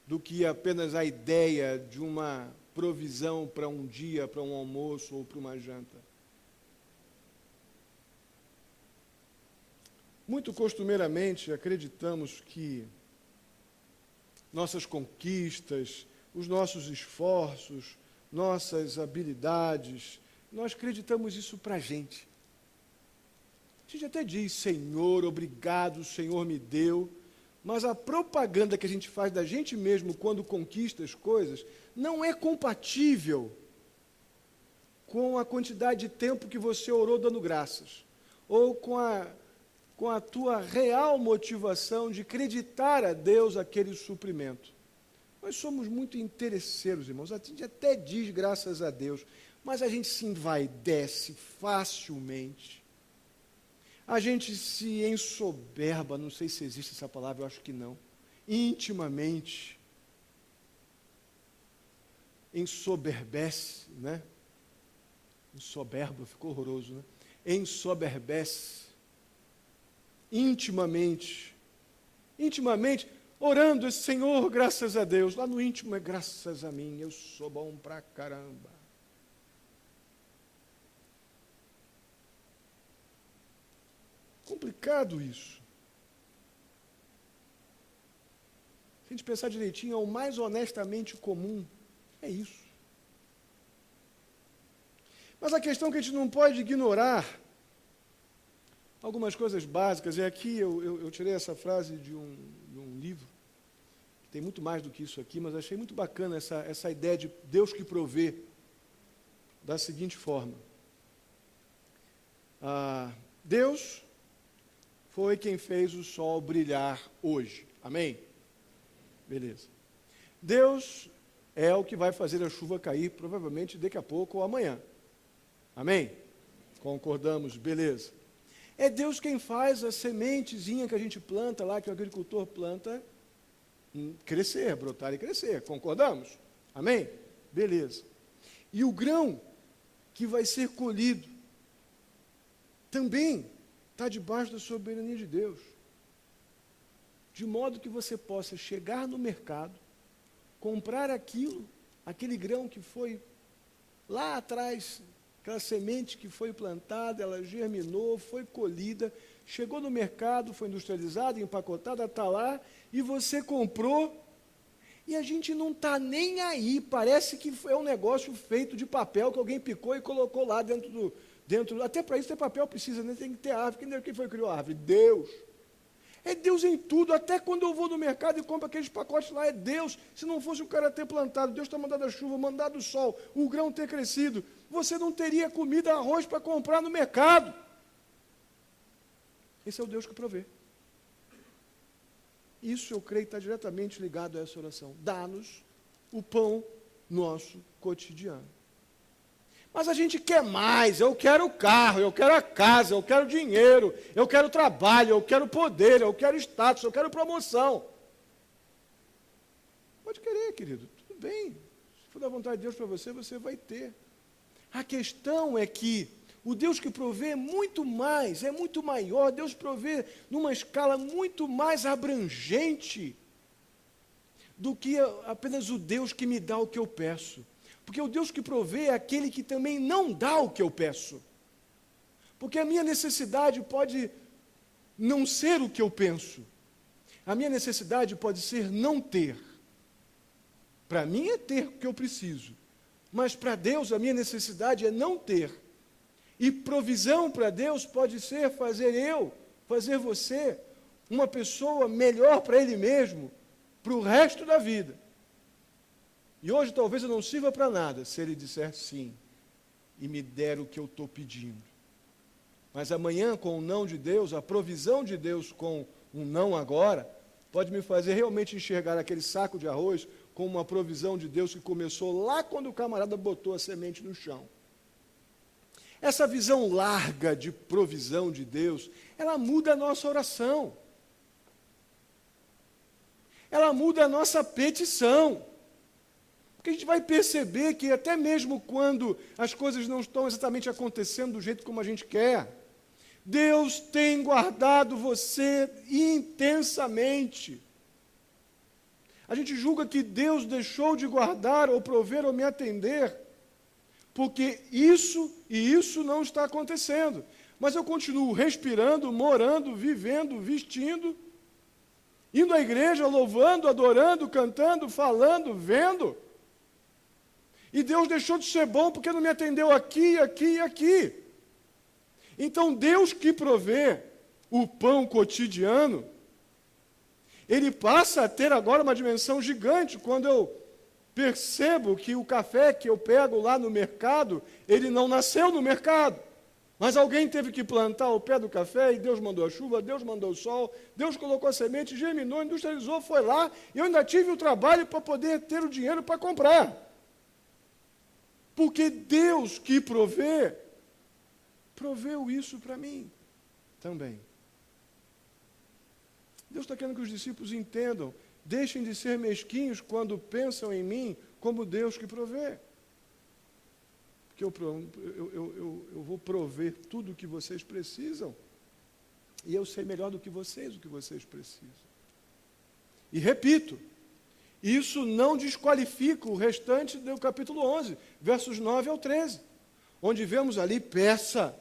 do que apenas a ideia de uma provisão para um dia, para um almoço ou para uma janta. Muito costumeiramente acreditamos que nossas conquistas, os nossos esforços, nossas habilidades, nós acreditamos isso para a gente. A gente até diz, Senhor, obrigado, o Senhor me deu, mas a propaganda que a gente faz da gente mesmo quando conquista as coisas não é compatível com a quantidade de tempo que você orou dando graças, ou com a tua real motivação de acreditar a Deus aquele suprimento. Nós somos muito interesseiros, irmãos, a gente até diz graças a Deus, mas a gente se envaidece facilmente. A gente se ensoberba, não sei se existe essa palavra, eu acho que não, intimamente. Ensoberbece, né? Ensoberba, ficou horroroso, né? Ensoberbece. Intimamente, orando, Senhor, graças a Deus. Lá no íntimo é graças a mim, eu sou bom pra caramba. Complicado isso. Se a gente pensar direitinho, é o mais honestamente comum. É isso. Mas a questão que a gente não pode ignorar, algumas coisas básicas, e aqui eu tirei essa frase de um livro, que tem muito mais do que isso aqui, mas achei muito bacana essa ideia de Deus que provê, da seguinte forma. Deus foi quem fez o sol brilhar hoje. Amém? Beleza. Deus é o que vai fazer a chuva cair, provavelmente daqui a pouco ou amanhã. Amém? Concordamos? Beleza. É Deus quem faz a sementezinha que a gente planta lá, que o agricultor planta, crescer, brotar e crescer. Concordamos? Amém? Beleza. E o grão que vai ser colhido também está debaixo da soberania de Deus. De modo que você possa chegar no mercado, comprar aquele grão que foi lá atrás, aquela semente que foi plantada, ela germinou, foi colhida, chegou no mercado, foi industrializada, empacotada, está lá, e você comprou, e a gente não está nem aí, parece que é um negócio feito de papel que alguém picou e colocou lá dentro até para isso ter papel precisa, né? Tem que ter árvore. Quem foi que criou a árvore? Deus. É Deus em tudo, até quando eu vou no mercado e compro aqueles pacotes lá, é Deus. Se não fosse o cara ter plantado, Deus ter mandado a chuva, mandado o sol, o grão ter crescido, você não teria comida, arroz para comprar no mercado. Esse é o Deus que provê. Isso eu creio que está diretamente ligado a essa oração. Dá-nos o pão nosso cotidiano. Mas a gente quer mais, eu quero o carro, eu quero a casa, eu quero dinheiro, eu quero trabalho, eu quero poder, eu quero status, eu quero promoção. Pode querer, querido, tudo bem. Se for da vontade de Deus para você, você vai ter. A questão é que o Deus que provê é muito mais, é muito maior, Deus provê numa escala muito mais abrangente do que apenas o Deus que me dá o que eu peço. Porque o Deus que provê é aquele que também não dá o que eu peço. Porque a minha necessidade pode não ser o que eu penso. A minha necessidade pode ser não ter. Para mim é ter o que eu preciso. Mas para Deus a minha necessidade é não ter. E provisão para Deus pode ser fazer você, uma pessoa melhor para Ele mesmo, para o resto da vida. E hoje talvez eu não sirva para nada, se Ele disser sim, e me der o que eu estou pedindo. Mas amanhã, com o não de Deus, a provisão de Deus com um não agora, pode me fazer realmente enxergar aquele saco de arroz como uma provisão de Deus que começou lá quando o camarada botou a semente no chão. Essa visão larga de provisão de Deus, ela muda a nossa oração. Ela muda a nossa petição. Porque a gente vai perceber que até mesmo quando as coisas não estão exatamente acontecendo do jeito como a gente quer, Deus tem guardado você intensamente. A gente julga que Deus deixou de guardar ou prover ou me atender, porque isso e isso não está acontecendo. Mas eu continuo respirando, morando, vivendo, vestindo, indo à igreja, louvando, adorando, cantando, falando, vendo. E Deus deixou de ser bom porque não me atendeu aqui, aqui e aqui. Então, Deus que provê o pão cotidiano, Ele passa a ter agora uma dimensão gigante quando eu percebo que o café que eu pego lá no mercado, ele não nasceu no mercado. Mas alguém teve que plantar o pé do café e Deus mandou a chuva, Deus mandou o sol, Deus colocou a semente, germinou, industrializou, foi lá, e eu ainda tive o trabalho para poder ter o dinheiro para comprar. Porque Deus que proveu isso para mim também. Deus está querendo que os discípulos entendam, deixem de ser mesquinhos quando pensam em mim como Deus que provê. Porque eu vou prover tudo o que vocês precisam, e eu sei melhor do que vocês o que vocês precisam. E repito, isso não desqualifica o restante do capítulo 11, versos 9 ao 13, onde vemos ali, peça.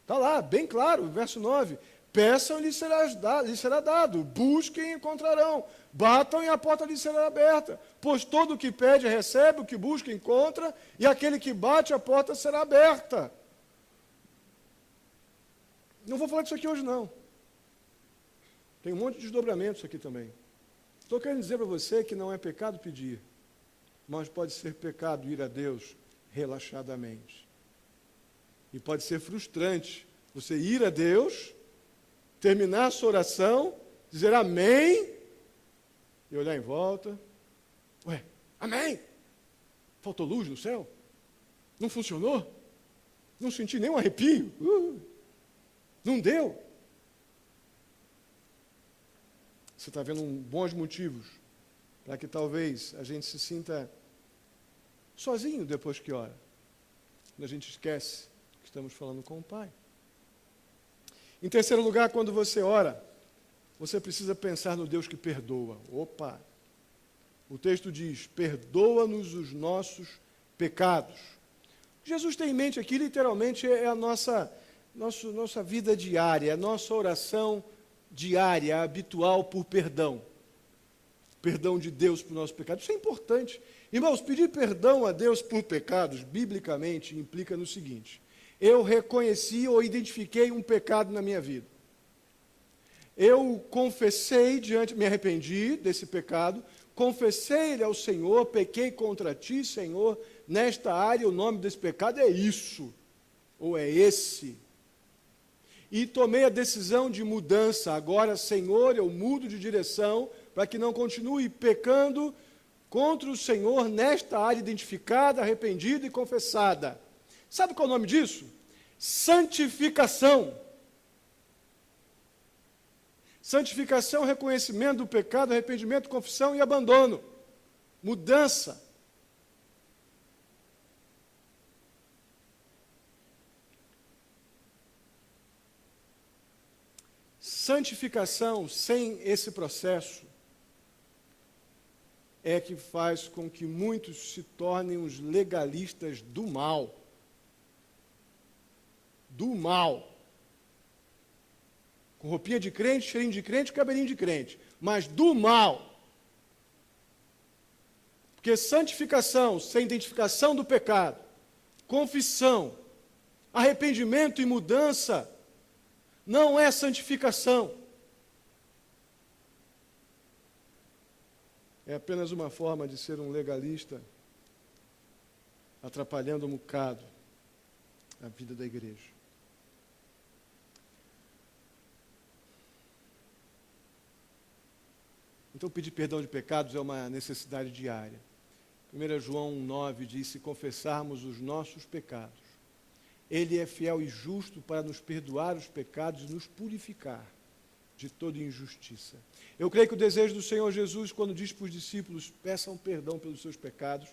Está lá, bem claro, verso 9. Peçam e lhes será dado, busquem e encontrarão, batam e a porta lhes será aberta, pois todo o que pede recebe, o que busca encontra, e aquele que bate a porta será aberta. Não vou falar disso aqui hoje não. Tem um monte de desdobramentos aqui também. Estou querendo dizer para você que não é pecado pedir, mas pode ser pecado ir a Deus relaxadamente. E pode ser frustrante você ir a Deus, terminar a sua oração, dizer amém, e olhar em volta. Ué, amém? Faltou luz no céu? Não funcionou? Não senti nenhum arrepio? Não deu? Você está vendo bons motivos para que talvez a gente se sinta sozinho depois que ora. Quando a gente esquece que estamos falando com o Pai. Em terceiro lugar, quando você ora, você precisa pensar no Deus que perdoa. Opa! O texto diz, perdoa-nos os nossos pecados. Jesus tem em mente aqui, literalmente, é a nossa nossa vida diária, nossa oração diária, habitual por perdão. Perdão de Deus por nosso pecado. Isso é importante. Irmãos, pedir perdão a Deus por pecados, biblicamente, implica no seguinte: eu reconheci ou identifiquei um pecado na minha vida. Eu confessei me arrependi desse pecado, confessei ele ao Senhor, pequei contra ti, Senhor, nesta área o nome desse pecado é isso, ou é esse. E tomei a decisão de mudança. Agora, Senhor, eu mudo de direção para que não continue pecando contra o Senhor nesta área identificada, arrependida e confessada. Sabe qual é o nome disso? Santificação. Santificação, reconhecimento do pecado, arrependimento, confissão e abandono. Mudança. Santificação, sem esse processo, é que faz com que muitos se tornem os legalistas do mal. Do mal. Com roupinha de crente, cheirinho de crente, cabelinho de crente. Mas do mal. Porque santificação, sem identificação do pecado, confissão, arrependimento e mudança, não é santificação. É apenas uma forma de ser um legalista, atrapalhando um bocado a vida da igreja. Então, pedir perdão de pecados é uma necessidade diária. 1 João 1,9 diz: se confessarmos os nossos pecados, Ele é fiel e justo para nos perdoar os pecados e nos purificar de toda injustiça. Eu creio que o desejo do Senhor Jesus, quando diz para os discípulos, peçam perdão pelos seus pecados,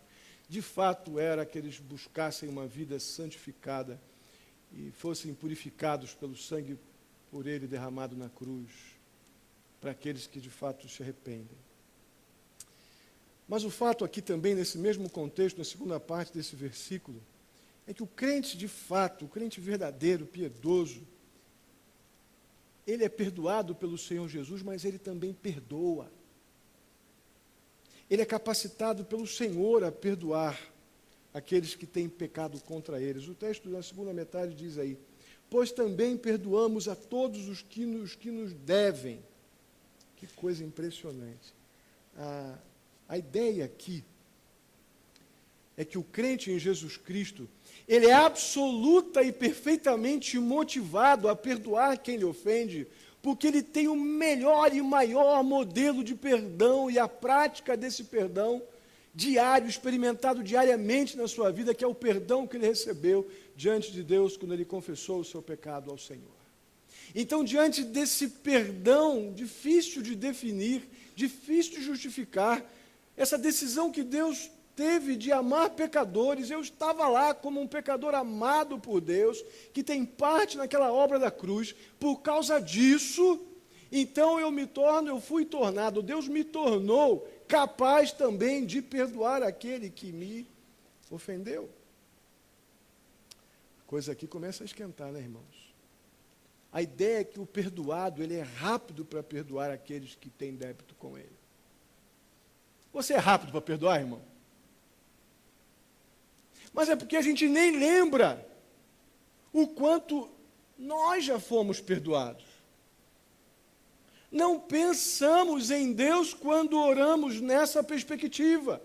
de fato era que eles buscassem uma vida santificada e fossem purificados pelo sangue por Ele derramado na cruz, para aqueles que de fato se arrependem. Mas o fato aqui também, nesse mesmo contexto, na segunda parte desse versículo, é que o crente de fato, o crente verdadeiro, piedoso, ele é perdoado pelo Senhor Jesus, mas ele também perdoa. Ele é capacitado pelo Senhor a perdoar aqueles que têm pecado contra eles. O texto na segunda metade diz aí: pois também perdoamos a todos os que nos devem. Que coisa impressionante. A ideia aqui é que o crente em Jesus Cristo, ele é absoluta e perfeitamente motivado a perdoar quem lhe ofende, porque ele tem o melhor e maior modelo de perdão e a prática desse perdão diário, experimentado diariamente na sua vida, que é o perdão que ele recebeu diante de Deus quando ele confessou o seu pecado ao Senhor. Então, diante desse perdão difícil de definir, difícil de justificar, essa decisão que Deus teve de amar pecadores, eu estava lá como um pecador amado por Deus, que tem parte naquela obra da cruz. Por causa disso, então eu fui tornado, Deus me tornou capaz também de perdoar aquele que me ofendeu. A coisa aqui começa a esquentar, né, irmãos? A ideia é que o perdoado, ele é rápido para perdoar aqueles que têm débito com ele. Você é rápido para perdoar, irmão? Mas é porque a gente nem lembra o quanto nós já fomos perdoados. Não pensamos em Deus quando oramos nessa perspectiva.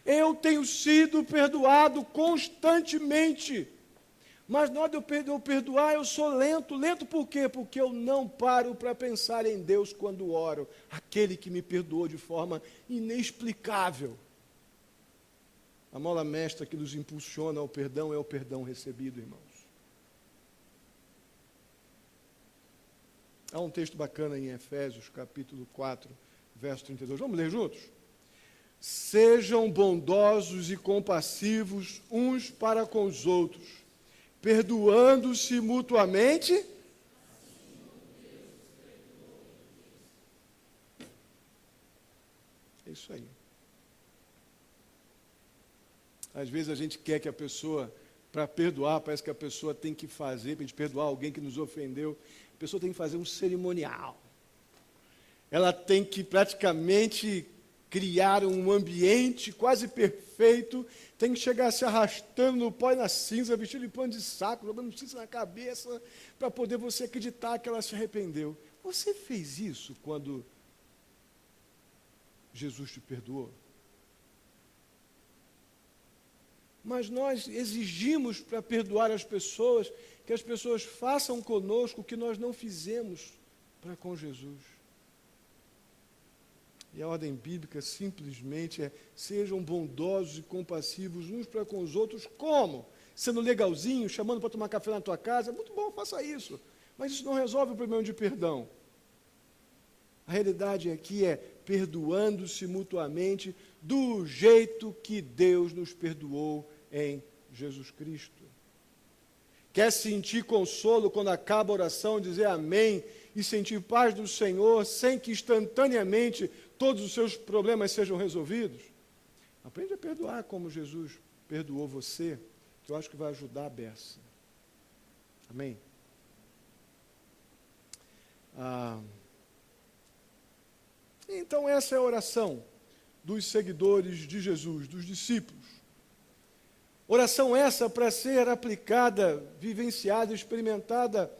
Eu tenho sido perdoado constantemente. Mas na hora de eu perdoar, eu sou lento. Lento por quê? Porque eu não paro para pensar em Deus quando oro. Aquele que me perdoou de forma inexplicável. A mola mestra que nos impulsiona ao perdão é o perdão recebido, irmãos. Há um texto bacana em Efésios, capítulo 4, verso 32. Vamos ler juntos? Sejam bondosos e compassivos uns para com os outros, perdoando-se mutuamente. É isso aí. Às vezes a gente quer que a pessoa Para perdoar, parece que a pessoa tem que fazer, para a gente perdoar alguém que nos ofendeu, a pessoa tem que fazer um cerimonial. Ela tem que praticamente criar um ambiente quase perfeito, tem que chegar se arrastando no pó e na cinza, vestido de pano de saco, jogando cinza na cabeça, para poder você acreditar que ela se arrependeu. Você fez isso quando Jesus te perdoou? Mas nós exigimos para perdoar as pessoas, que as pessoas façam conosco o que nós não fizemos para com Jesus. E a ordem bíblica simplesmente é: sejam bondosos e compassivos uns para com os outros. Como? Sendo legalzinho, chamando para tomar café na tua casa. Muito bom, faça isso. Mas isso não resolve o problema de perdão. A realidade aqui é perdoando-se mutuamente do jeito que Deus nos perdoou em Jesus Cristo. Quer sentir consolo quando acaba a oração, dizer amém e sentir paz do Senhor sem que instantaneamente todos os seus problemas sejam resolvidos? Aprende a perdoar como Jesus perdoou você, que eu acho que vai ajudar a beça. Amém? Então essa é a oração dos seguidores de Jesus, dos discípulos. Oração essa para ser aplicada, vivenciada, experimentada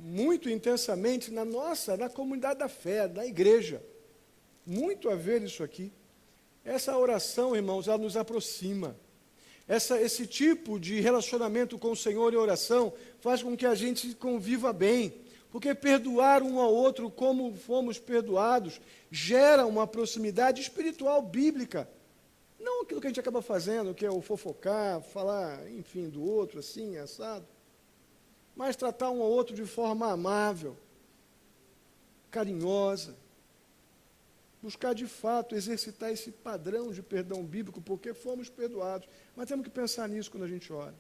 muito intensamente na comunidade da fé, na igreja. Muito a ver isso aqui. Essa oração, irmãos, ela nos aproxima. Esse tipo de relacionamento com o Senhor em oração faz com que a gente conviva bem. Porque perdoar um ao outro como fomos perdoados gera uma proximidade espiritual bíblica. Não aquilo que a gente acaba fazendo, que é o fofocar, falar, enfim, do outro, assim, assado. Mas tratar um ao outro de forma amável, carinhosa. Buscar, de fato, exercitar esse padrão de perdão bíblico, porque fomos perdoados. Mas temos que pensar nisso quando a gente ora.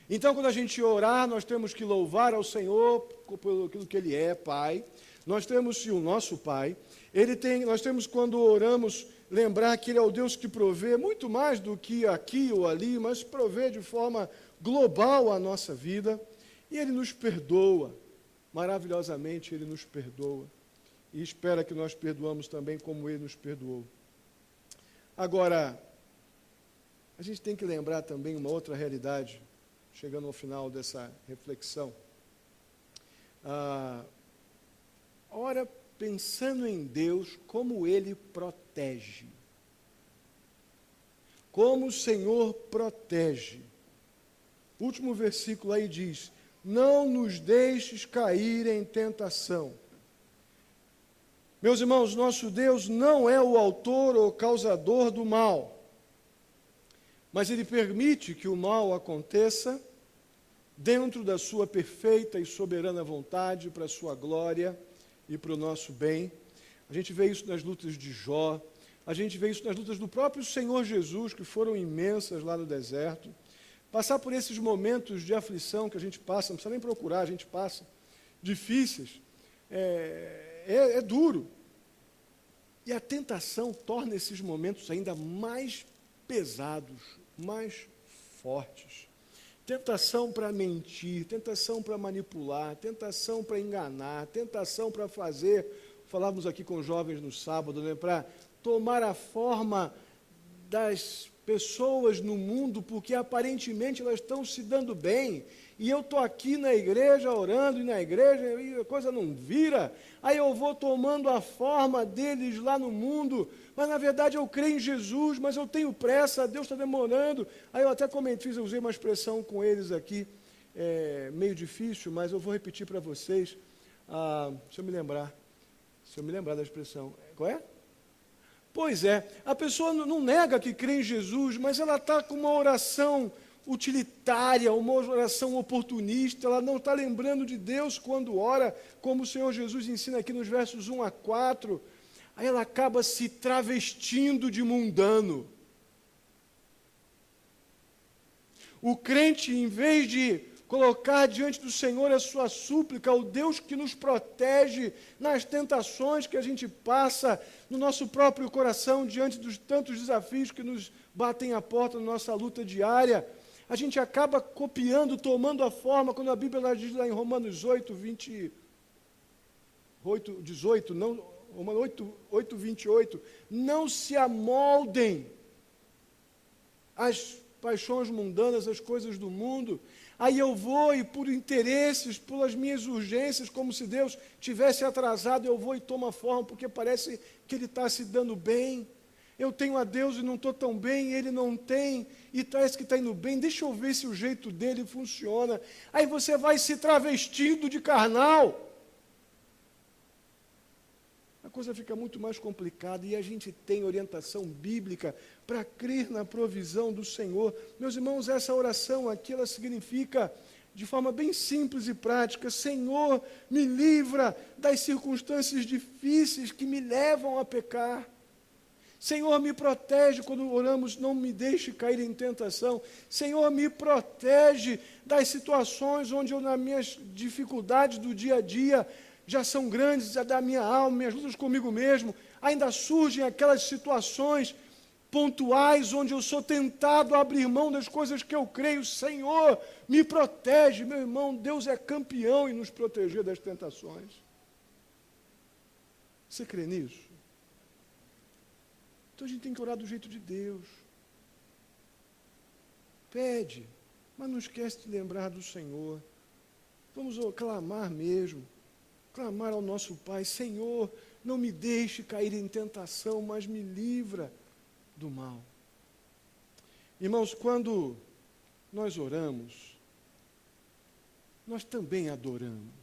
Então, quando a gente orar, nós temos que louvar ao Senhor por aquilo que Ele é, Pai. Nós temos o nosso Pai. Nós temos, quando oramos, lembrar que Ele é o Deus que provê muito mais do que aqui ou ali, mas provê de forma global a nossa vida. E Ele nos perdoa. Maravilhosamente, Ele nos perdoa. E espera que nós perdoamos também como Ele nos perdoou. Agora, a gente tem que lembrar também uma outra realidade, chegando ao final dessa reflexão. Ora, pensando em Deus, como Ele protege. Como o Senhor protege. O último versículo aí diz: não nos deixes cair em tentação. Meus irmãos, nosso Deus não é o autor ou causador do mal, mas Ele permite que o mal aconteça dentro da sua perfeita e soberana vontade, para a sua glória e para o nosso bem. A gente vê isso nas lutas de Jó, a gente vê isso nas lutas do próprio Senhor Jesus, que foram imensas lá no deserto. Passar por esses momentos de aflição que a gente passa, não precisa nem procurar, a gente passa, difíceis, é duro. E a tentação torna esses momentos ainda mais pesados, mais fortes. Tentação para mentir, tentação para manipular, tentação para enganar, tentação para fazer, falávamos aqui com jovens no sábado, né, para tomar a forma das pessoas no mundo, porque aparentemente elas estão se dando bem, e eu estou aqui na igreja orando, e na igreja e a coisa não vira, aí eu vou tomando a forma deles lá no mundo, mas na verdade eu creio em Jesus, mas eu tenho pressa, Deus está demorando. Aí eu até comentei, eu usei uma expressão com eles aqui, meio difícil, mas eu vou repetir para vocês, se eu me lembrar da expressão. Qual é? Pois é, a pessoa não nega que crê em Jesus, mas ela está com uma oração utilitária, uma oração oportunista, ela não está lembrando de Deus quando ora, como o Senhor Jesus ensina aqui nos versos 1 a 4, aí ela acaba se travestindo de mundano. O crente, em vez de colocar diante do Senhor a sua súplica, o Deus que nos protege nas tentações que a gente passa no nosso próprio coração, diante dos tantos desafios que nos batem à porta na nossa luta diária, a gente acaba copiando, tomando a forma, quando a Bíblia ela diz lá em Romanos 18, não, Romanos 8, 28, não se amoldem às paixões mundanas, às coisas do mundo. Aí eu vou e por interesses, pelas minhas urgências, como se Deus tivesse atrasado, eu vou e tomo a forma, porque parece que Ele está se dando bem. Eu tenho a Deus e não estou tão bem, Ele não tem, e parece que está indo bem, deixa eu ver se o jeito dele funciona. Aí você vai se travestindo de carnal. A coisa fica muito mais complicada e a gente tem orientação bíblica para crer na provisão do Senhor. Meus irmãos, essa oração aqui, ela significa, de forma bem simples e prática, Senhor, me livra das circunstâncias difíceis que me levam a pecar. Senhor, me protege quando oramos, não me deixe cair em tentação. Senhor, me protege das situações onde eu, nas minhas dificuldades do dia a dia, já são grandes, da minha alma, minhas lutas comigo mesmo, ainda surgem aquelas situações pontuais onde eu sou tentado a abrir mão das coisas que eu creio. Senhor, me protege. Meu irmão, Deus é campeão em nos proteger das tentações. Você crê nisso? Então a gente tem que orar do jeito de Deus. Pede, mas não esquece de lembrar do Senhor. Vamos clamar mesmo. Clamar ao nosso Pai, Senhor, não me deixe cair em tentação, mas me livra do mal. Irmãos, quando nós oramos, nós também adoramos.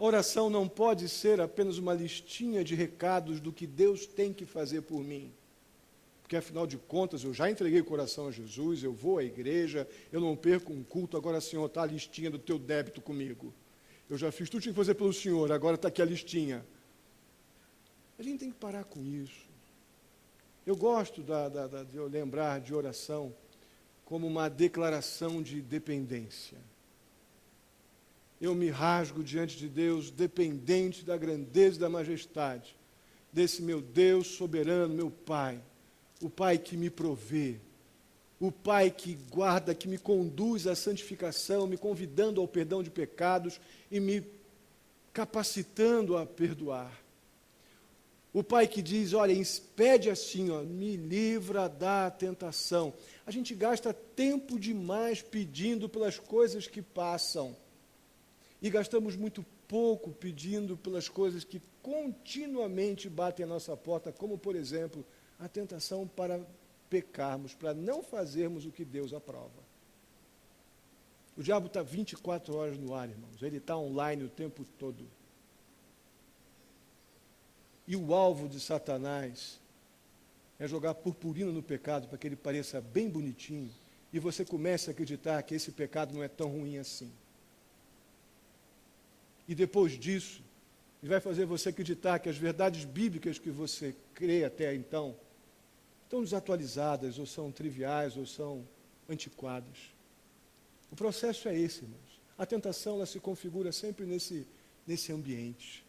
A oração não pode ser apenas uma listinha de recados do que Deus tem que fazer por mim. Porque, afinal de contas, eu já entreguei o coração a Jesus, eu vou à igreja, eu não perco um culto, agora, Senhor, está a listinha do teu débito comigo. Eu já fiz tudo que tinha que fazer pelo Senhor, agora está aqui a listinha. A gente tem que parar com isso. Eu gosto de eu lembrar de oração como uma declaração de dependência. Eu me rasgo diante de Deus, dependente da grandeza e da majestade desse meu Deus soberano, meu Pai, o Pai que me provê, o Pai que guarda, que me conduz à santificação, me convidando ao perdão de pecados e me capacitando a perdoar. O Pai que diz, olha, pede assim, ó, me livra da tentação. A gente gasta tempo demais pedindo pelas coisas que passam. E gastamos muito pouco pedindo pelas coisas que continuamente batem à nossa porta, como, por exemplo, a tentação para pecarmos, para não fazermos o que Deus aprova. O diabo está 24 horas no ar, irmãos. Ele está online o tempo todo. E o alvo de Satanás é jogar purpurina no pecado para que ele pareça bem bonitinho e você comece a acreditar que esse pecado não é tão ruim assim. E depois disso, ele vai fazer você acreditar que as verdades bíblicas que você crê até então estão desatualizadas, ou são triviais, ou são antiquadas. O processo é esse, irmãos. A tentação ela se configura sempre nesse ambiente.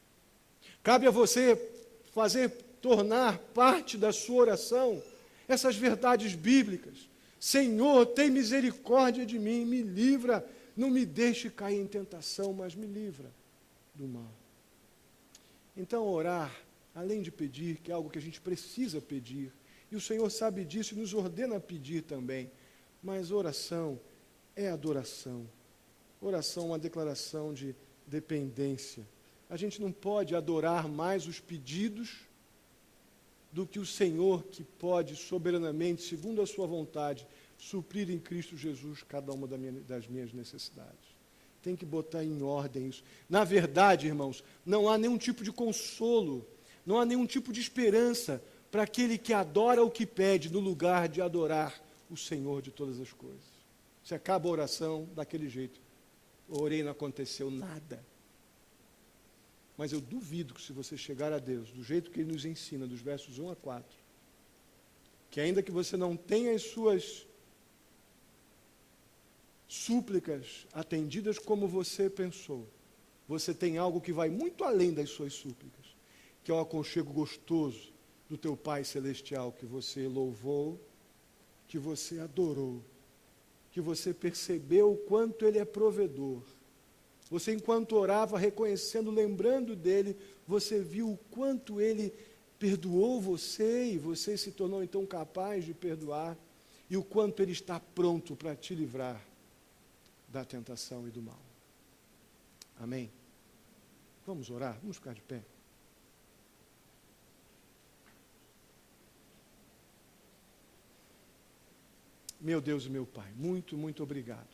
Cabe a você tornar parte da sua oração essas verdades bíblicas. Senhor, tem misericórdia de mim, me livra, não me deixe cair em tentação, mas me livra do mal. Então, orar, além de pedir, que é algo que a gente precisa pedir, e o Senhor sabe disso e nos ordena a pedir também, mas oração é adoração. Oração é uma declaração de dependência. A gente não pode adorar mais os pedidos do que o Senhor que pode soberanamente, segundo a sua vontade, suprir em Cristo Jesus cada uma das minhas necessidades. Tem que botar em ordem isso. Na verdade, irmãos, não há nenhum tipo de consolo, não há nenhum tipo de esperança para aquele que adora o que pede, no lugar de adorar o Senhor de todas as coisas. Se acaba a oração daquele jeito. Eu orei e não aconteceu nada. Mas eu duvido que se você chegar a Deus, do jeito que Ele nos ensina, dos versos 1 a 4, que ainda que você não tenha as suas súplicas atendidas como você pensou, você tem algo que vai muito além das suas súplicas, que é o aconchego gostoso do teu Pai Celestial, que você louvou que você adorou, que você percebeu o quanto Ele é provedor. Você, enquanto orava, reconhecendo, lembrando dEle, você viu o quanto Ele perdoou você e você se tornou então capaz de perdoar, e o quanto Ele está pronto para te livrar da tentação e do mal. Amém? Vamos orar? Vamos ficar de pé. Meu Deus e meu Pai, muito, muito obrigado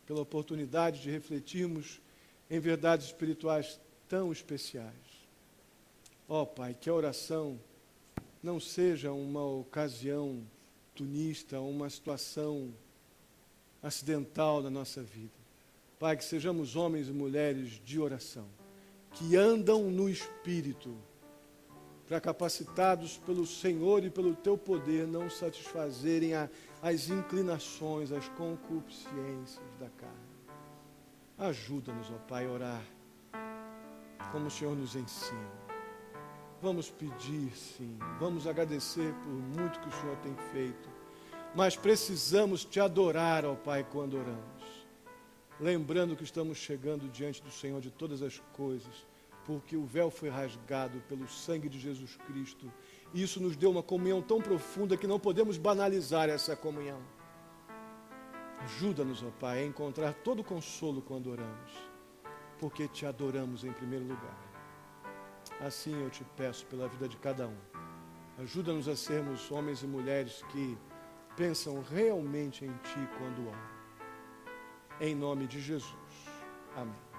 pela oportunidade de refletirmos em verdades espirituais tão especiais. Ó Pai, que a oração não seja uma ocasião tunista, uma situação acidental na nossa vida. Pai, que sejamos homens e mulheres de oração, que andam no Espírito, para, capacitados pelo Senhor e pelo Teu poder, não satisfazerem as inclinações, as concupiscências da carne. Ajuda-nos, ó Pai, a orar como o Senhor nos ensina. Vamos pedir, sim, vamos agradecer por muito que o Senhor tem feito, mas precisamos Te adorar, ó Pai, quando oramos. Lembrando que estamos chegando diante do Senhor de todas as coisas, porque o véu foi rasgado pelo sangue de Jesus Cristo. E isso nos deu uma comunhão tão profunda que não podemos banalizar essa comunhão. Ajuda-nos, ó Pai, a encontrar todo consolo quando oramos, porque Te adoramos em primeiro lugar. Assim eu Te peço pela vida de cada um. Ajuda-nos a sermos homens e mulheres que pensam realmente em Ti quando oram. Em nome de Jesus. Amém.